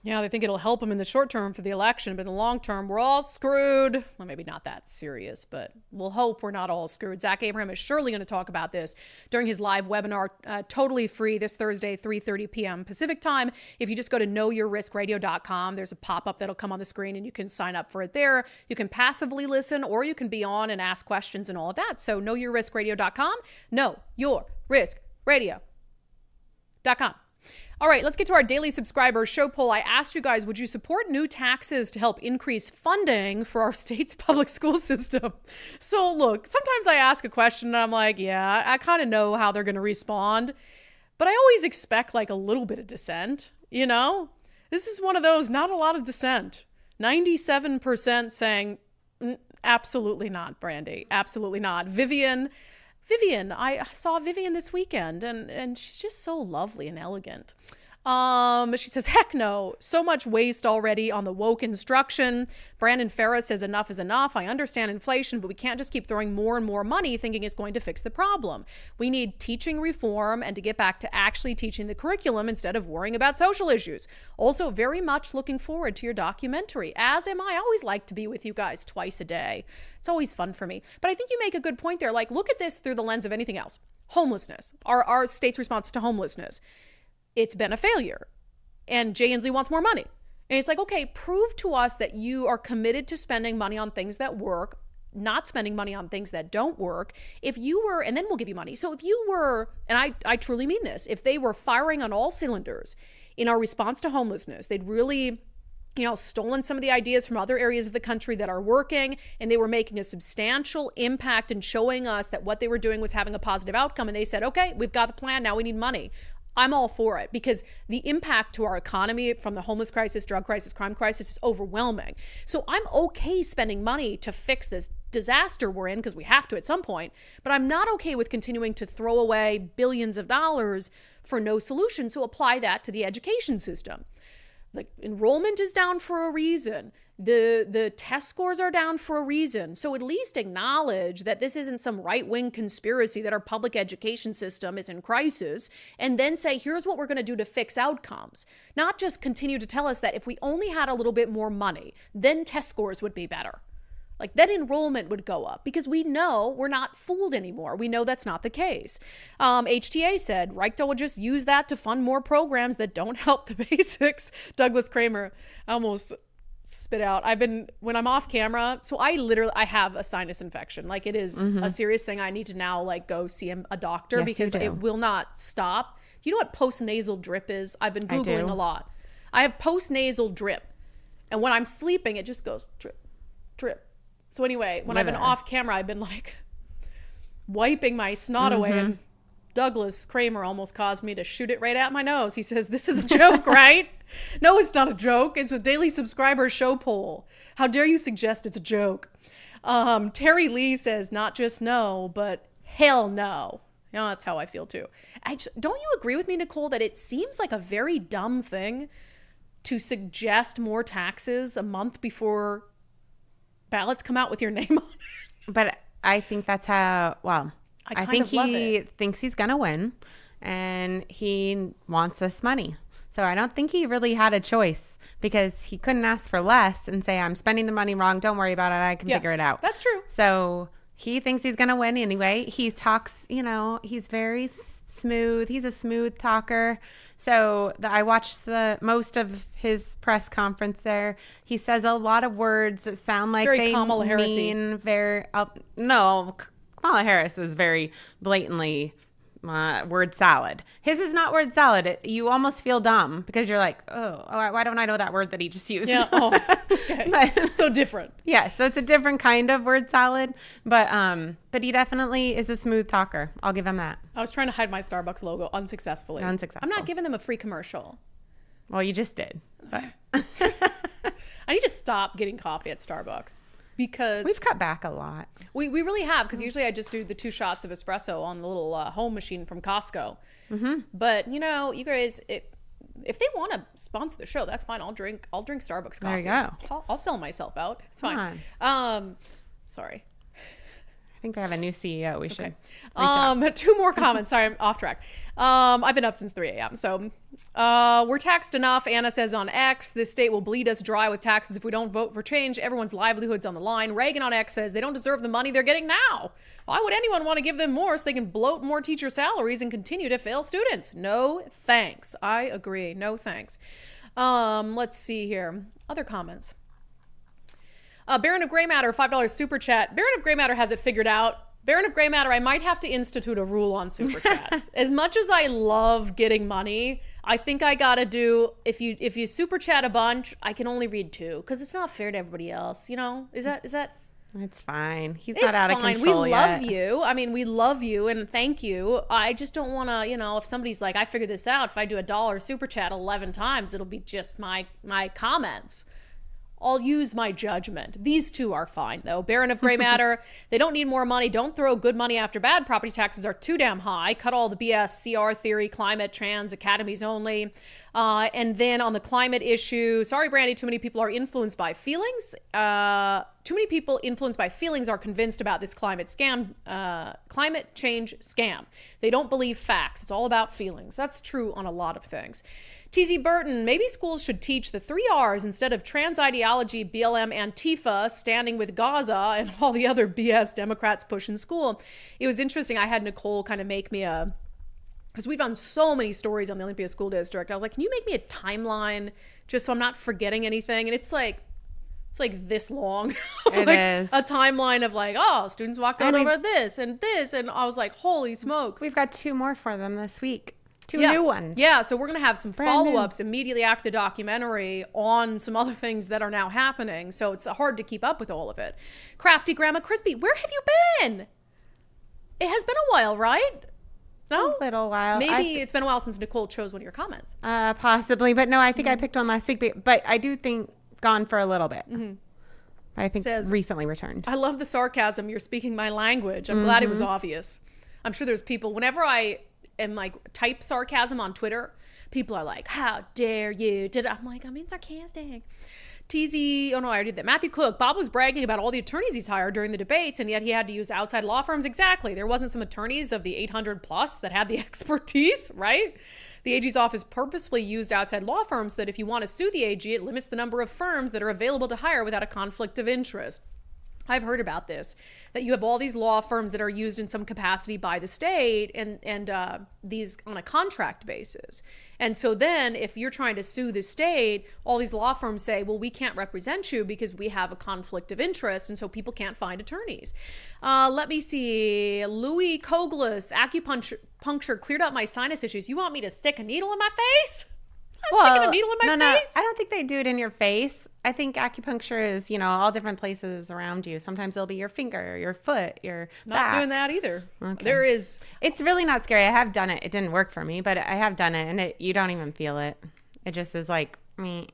Yeah, they think it'll help them in the short term for the election, but in the long term, we're all screwed. Well, maybe not that serious, but we'll hope we're not all screwed. Zach Abraham is surely going to talk about this during his live webinar, totally free this Thursday, 3:30 p.m. Pacific time. If you just go to knowyourriskradio.com, there's a pop-up that'll come on the screen and you can sign up for it there. You can passively listen or you can be on and ask questions and all of that. So knowyourriskradio.com, knowyourriskradio.com. All right, let's get to our daily subscriber show poll. I asked you guys, would you support new taxes to help increase funding for our state's public school system? So look, sometimes I ask a question and I'm like, yeah, I kind of know how they're going to respond, but I always expect like a little bit of dissent, you know? This is one of those, not a lot of dissent. 97% saying, absolutely not, Brandi, absolutely not. Vivian, I saw Vivian this weekend and she's just so lovely and elegant. She says, heck no, so much waste already on the woke instruction. Brandon Ferris says enough is enough. I understand inflation, but we can't just keep throwing more and more money thinking it's going to fix the problem. We need teaching reform and to get back to actually teaching the curriculum instead of worrying about social issues. Also very much looking forward to your documentary, as am I. I always like to be with you guys twice a day. It's always fun for me. But I think you make a good point there. Like, look at this through the lens of anything else. Homelessness, our state's response to homelessness. It's been a failure. And Jay Inslee wants more money. And it's like, okay, prove to us that you are committed to spending money on things that work, not spending money on things that don't work. If you were, and then we'll give you money. So if you were, and I truly mean this, if they were firing on all cylinders in our response to homelessness, they'd really, stolen some of the ideas from other areas of the country that are working, and they were making a substantial impact and showing us that what they were doing was having a positive outcome. And they said, okay, we've got the plan. Now we need money. I'm all for it because the impact to our economy from the homeless crisis, drug crisis, crime crisis is overwhelming. So I'm okay spending money to fix this disaster we're in because we have to at some point, but I'm not okay with continuing to throw away billions of dollars for no solution. So apply that to the education system. Like, enrollment is down for a reason. The test scores are down for a reason. So at least acknowledge that this isn't some right-wing conspiracy that our public education system is in crisis, and then say, here's what we're going to do to fix outcomes. Not just continue to tell us that if we only had a little bit more money, then test scores would be better. Like, then enrollment would go up because we know we're not fooled anymore. We know that's not the case. HTA said Reykdal would just use that to fund more programs that don't help the basics. Douglas Kramer almost spit out. When I'm off camera, so I have a sinus infection. Like, it is a serious thing. I need to now go see a doctor. Yes, because it will not stop. Do you know what postnasal drip is? I've been Googling a lot. I have postnasal drip. And when I'm sleeping, it just goes drip, drip. So anyway, when I've been off camera, I've been wiping my snot away, and Douglas Kramer almost caused me to shoot it right at my nose. He says, this is a joke, right? No, it's not a joke. It's a daily subscriber show poll. How dare you suggest it's a joke? Terry Lee says, not just no, but hell no. That's how I feel too. Don't you agree with me, Nicole, that it seems like a very dumb thing to suggest more taxes a month before ballots come out with your name on it? But I think that's how, I think he thinks he's going to win. and he wants this money. So I don't think he really had a choice, because he couldn't ask for less and say, I'm spending the money wrong. Don't worry about it. I can figure it out. That's true. So he thinks he's going to win anyway. He talks, he's very smooth. He's a smooth talker. So I watched the most of his press conference there. He says a lot of words that sound like Very they Kamala Harris-y. mean very, no, Kamala Harris is very blatantly word salad. His is not word salad. You almost feel dumb because you're like, why don't I know that word that he just used? Yeah. Oh, okay. So different. Yeah. So it's a different kind of word salad, but he definitely is a smooth talker. I'll give him that. I was trying to hide my Starbucks logo unsuccessfully. I'm not giving them a free commercial. Well, you just did. But I need to stop getting coffee at Starbucks. Because we've cut back a lot. We really have, because usually I just do the 2 shots of espresso on the little home machine from Costco. Mm-hmm. But you guys, if they want to sponsor the show, that's fine. I'll drink Starbucks coffee. There you go. I'll sell myself out. It's fine. Sorry. I think they have a new CEO. We should. 2 more comments. Sorry, I'm off track. I've been up since 3 a.m. So we're taxed enough. Anna says on X, this state will bleed us dry with taxes if we don't vote for change. Everyone's livelihood's on the line. Reagan on X says they don't deserve the money they're getting now. Why would anyone want to give them more so they can bloat more teacher salaries and continue to fail students? No thanks. I agree. No thanks. Let's see here. Other comments. Baron of Gray Matter, $5 super chat. Baron of Gray Matter has it figured out. Baron of Gray Matter, I might have to institute a rule on super chats. As much as I love getting money, I think I gotta do, if you super chat a bunch, I can only read 2, because it's not fair to everybody else. Is that? It's fine. He's not out of control We yet. love you. I mean, we love you and thank you. I just don't want to, if somebody's like, I figured this out. If I do $1 super chat 11 times, it'll be just my comments. I'll use my judgment. These 2 are fine, though. Baron of Gray Matter, they don't need more money. Don't throw good money after bad. Property taxes are too damn high. Cut all the BS, CR theory, climate, trans, academies only. And then on the climate issue, sorry, Brandi, too many people are influenced by feelings. Too many people influenced by feelings are convinced about this climate change scam. They don't believe facts. It's all about feelings. That's true on a lot of things. TZ Burton, maybe schools should teach the 3 R's instead of trans ideology, BLM, Antifa, standing with Gaza, and all the other BS Democrats push in school. It was interesting. I had Nicole kind of make me because we've done so many stories on the Olympia School District. I was like, can you make me a timeline just so I'm not forgetting anything? And it's like this long. It is. A timeline of like, students walked out over this. And I was like, holy smokes. We've got 2 more for them this week. 2 new ones. Yeah, so we're going to have some follow-ups immediately after the documentary on some other things that are now happening. So it's hard to keep up with all of it. Crafty Grandma Crispy, where have you been? It has been a while, right? No? A little while. Maybe it's been a while since Nicole chose one of your comments. Possibly, but no, I think I picked one last week. But I do think gone for a little bit. Mm-hmm. I think recently returned. I love the sarcasm. You're speaking my language. I'm glad it was obvious. I'm sure there's people, whenever I am like type sarcasm on Twitter, people are like, how dare you? I'm like, I'm being sarcastic. TZ, oh no, I already did that. Matthew Cook, Bob was bragging about all the attorneys he's hired during the debates, and yet he had to use outside law firms. Exactly. There wasn't some attorneys of the 800 plus that had the expertise, right? The AG's office purposefully used outside law firms so that if you want to sue the AG, it limits the number of firms that are available to hire without a conflict of interest. I've heard about this, that you have all these law firms that are used in some capacity by the state and these on a contract basis. And so then if you're trying to sue the state, all these law firms say, well, we can't represent you because we have a conflict of interest. And so people can't find attorneys. Let me see. Louis Koglis, acupuncture cleared up my sinus issues. You want me to stick a needle in my face? Sticking a needle in my face? No, I don't think they do it in your face. I think acupuncture is, all different places around you. Sometimes it'll be your finger, your foot, your back. Not doing that either. Okay. It's really not scary. I have done it. It didn't work for me, but I have done it, and you don't even feel it. It just is like,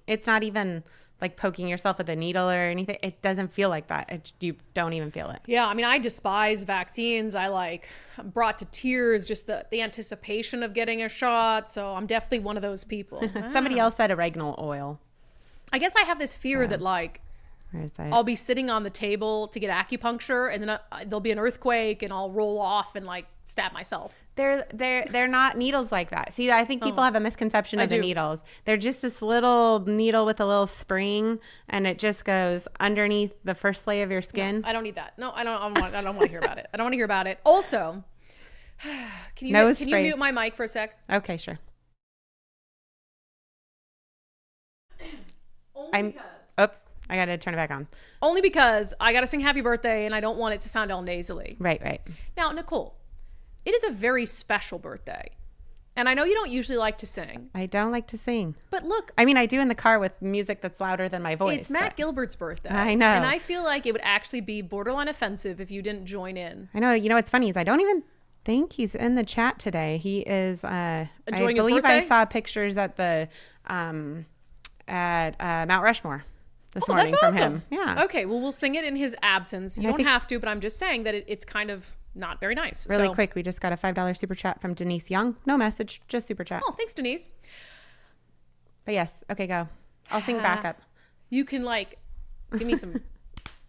it's not even like poking yourself with a needle or anything. It doesn't feel like that. You don't even feel it. Yeah, I despise vaccines. I'm brought to tears just the anticipation of getting a shot. So I'm definitely one of those people. Somebody else said oregano oil. I guess I have this fear that Where's that? I'll be sitting on the table to get acupuncture, and then there'll be an earthquake, and I'll roll off and like stab myself. They're not needles like that. See, I think people have a misconception of the do. needles. They're just this little needle with a little spring, and it just goes underneath the first layer of your skin. I don't need that. No, I don't want to hear about it. I don't want to hear about it. Also, can you mute my mic for a sec? Okay, sure. Oops, I got to turn it back on. Only because I got to sing happy birthday, and I don't want it to sound all nasally. Right. Now, Nicole, it is a very special birthday. And I know you don't usually like to sing. I don't like to sing. But look. I mean, I do in the car with music that's louder than my voice. It's Matt Gilbert's birthday. I know. And I feel like it would actually be borderline offensive if you didn't join in. I know. You know what's funny is I don't even think he's in the chat today. He is, enjoying I his believe birthday? I saw pictures at the, Mount Rushmore this morning that's from awesome. him. Yeah. Okay, well, we'll sing it in his absence. You don't have to, but I'm just saying that it's kind of not very nice. Really quick, we just got a $5 super chat from Denise Young. No message, just super chat. Oh, thanks, Denise. But yes, okay, go. I'll sing backup. You can give me some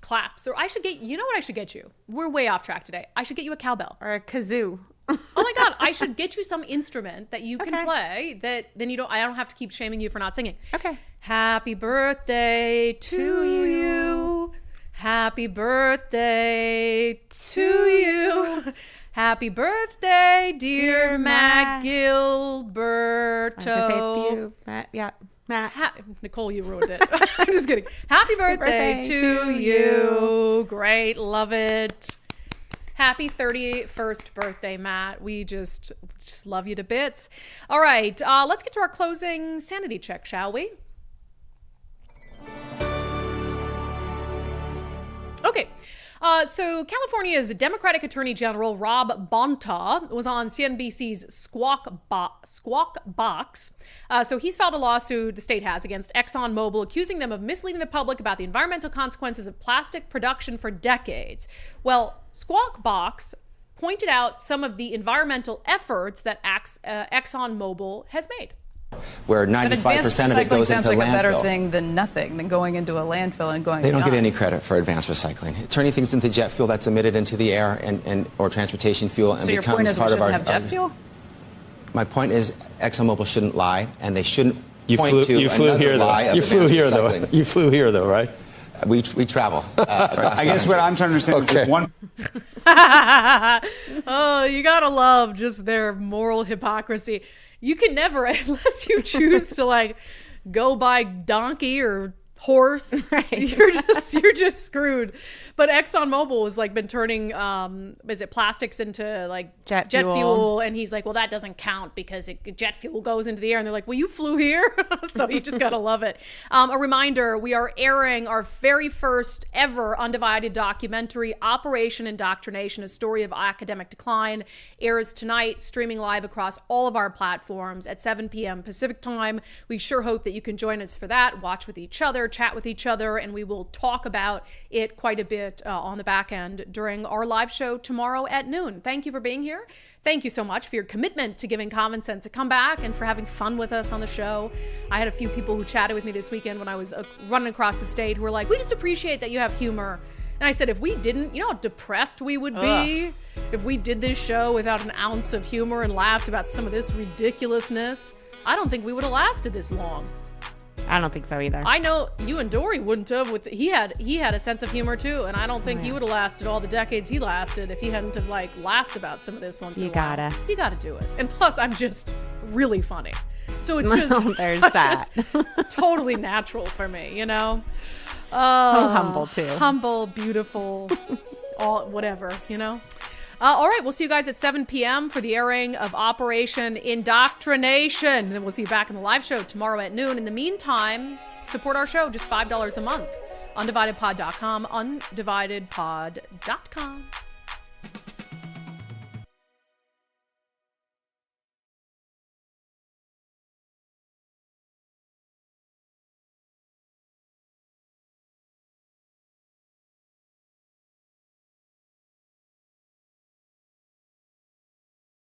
claps, or you know what I should get you? We're way off track today. I should get you a cowbell. Or a kazoo. Oh my God, I should get you some instrument that you can play that then I don't have to keep shaming you for not singing. Okay. Happy birthday to you. Happy birthday to you. Happy birthday, dear Matt Gilberto. Matt. Nicole, you ruined it. I'm just kidding. Happy birthday to you. Great. Love it. Happy 31st birthday, Matt. We just love you to bits. All right. Let's get to our closing sanity check, shall we? Okay. So California's Democratic Attorney General Rob Bonta was on CNBC's Squawk Box. So he's filed a lawsuit, the state has, against ExxonMobil, accusing them of misleading the public about the environmental consequences of plastic production for decades. Well, Squawk Box pointed out some of the environmental efforts that ExxonMobil has made. Where 95% of it goes into sounds like landfill. a better thing than nothing, than going into a landfill and going. They don't get any credit for advanced recycling. Turning things into jet fuel that's emitted into the air or transportation fuel and So your become point is we part of shouldn't our. have jet fuel? My point is ExxonMobil shouldn't lie, and they shouldn't You point to another lie of You flew advanced here, recycling. though. You flew here, though, right? We travel. I guess what I'm trying to understand is one. Oh, you gotta love just their moral hypocrisy. You can never, unless you choose to go by donkey or horse, right. you're just screwed. But ExxonMobil has been turning plastics into jet fuel, and he's like, well, that doesn't count because jet fuel goes into the air, and they're like, well, you flew here. So you just gotta love it. A reminder, we are airing our very first ever undivided documentary, Operation Indoctrination, a story of academic decline, airs tonight, streaming live across all of our platforms at 7 p.m. Pacific time. We sure hope that you can join us for that, watch with each other, chat with each other, and we will talk about it quite a bit on the back end during our live show tomorrow at noon. Thank you for being here. Thank you so much for your commitment to giving Common Sense a comeback and for having fun with us on the show. I had a few people who chatted with me this weekend when I was running across the state who were like, we just appreciate that you have humor. And I said, if we didn't, you know how depressed we would be if we did this show without an ounce of humor and laughed about some of this ridiculousness? I don't think we would have lasted this long. I don't think so either. I know you and Dory wouldn't have. He had a sense of humor too, and I don't think he would have lasted all the decades he lasted if he hadn't have laughed about some of this once in a while. You gotta do it. And plus, I'm just really funny, so it's just there's that. Just totally natural for me, you know. Humble too. Humble, beautiful, all whatever, you know. All right, we'll see you guys at 7 p.m. for the airing of Operation Indoctrination. And then we'll see you back in the live show tomorrow at noon. In the meantime, support our show, just $5 a month. undividedpod.com, undividedpod.com.